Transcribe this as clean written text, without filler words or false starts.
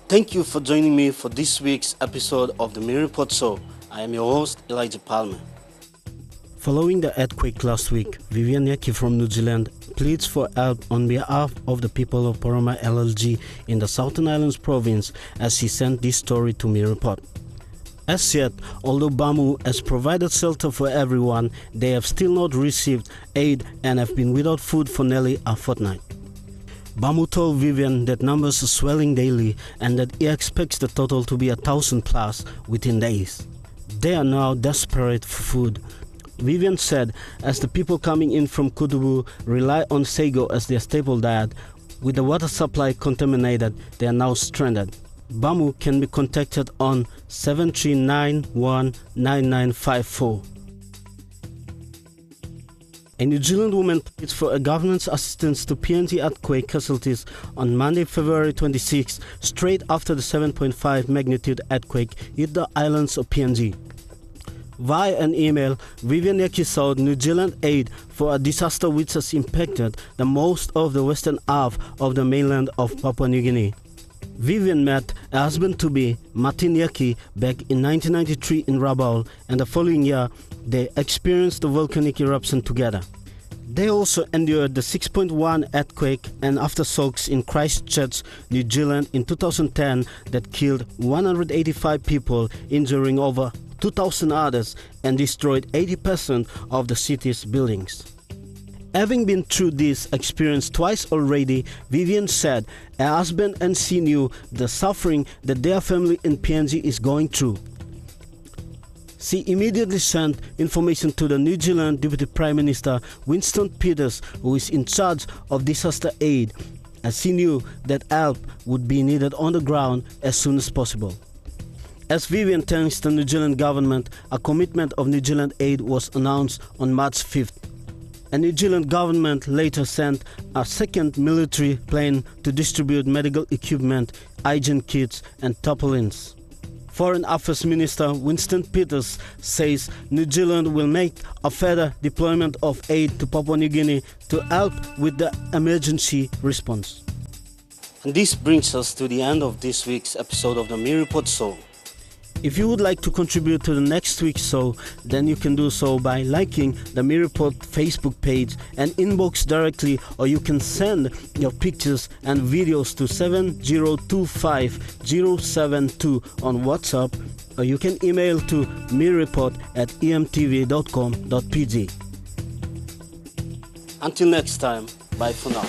Thank you for joining me for this week's episode of the Mi Ripot show. I am your host, Elijah Palmer. Following the earthquake last week, Vivienne Yeki from New Zealand pleads for help on behalf of the people of Poroma LLG in the Southern Islands province as she sent this story to Mi Ripot. As yet, although BAMU has provided shelter for everyone, they have still not received aid and have been without food for nearly a fortnight. BAMU told Vivienne that numbers are swelling daily and that he expects the total to be 1,000 plus within days. They are now desperate for food. Vivienne said as the people coming in from Kutubu rely on sago as their staple diet, with the water supply contaminated, they are now stranded. BAMU can be contacted on 73919954. A New Zealand woman pleads for a government's assistance to PNG earthquake casualties on Monday, February 26, straight after the 7.5 magnitude earthquake hit the islands of PNG. Via an email, Vivienne Yeki sought New Zealand aid for a disaster which has impacted the most of the western half of the mainland of Papua New Guinea. Vivienne met a husband-to-be, Martin Yeki, back in 1993 in Rabaul, and the following year they experienced the volcanic eruption together. They also endured the 6.1 earthquake and aftershocks in Christchurch, New Zealand in 2010 that killed 185 people, injuring over 2,000 others and destroyed 80% of the city's buildings. Having been through this experience twice already, Vivienne said her husband and she knew the suffering that their family in PNG is going through. She immediately sent information to the New Zealand Deputy Prime Minister Winston Peters, who is in charge of disaster aid, as she knew that help would be needed on the ground as soon as possible. As Vivienne thanks the New Zealand government, a commitment of New Zealand aid was announced on March 5th. A New Zealand government later sent a second military plane to distribute medical equipment, hygiene kits and tarpaulins. Foreign Affairs Minister Winston Peters says New Zealand will make a further deployment of aid to Papua New Guinea to help with the emergency response. And this brings us to the end of this week's episode of the Mi Ripot show. If you would like to contribute to the next week's show, then you can do so by liking the Mi Ripot Facebook page and inbox directly, or you can send your pictures and videos to 7025072 on WhatsApp, or you can email to miripot@emtv.com.pg. Until next time, bye for now.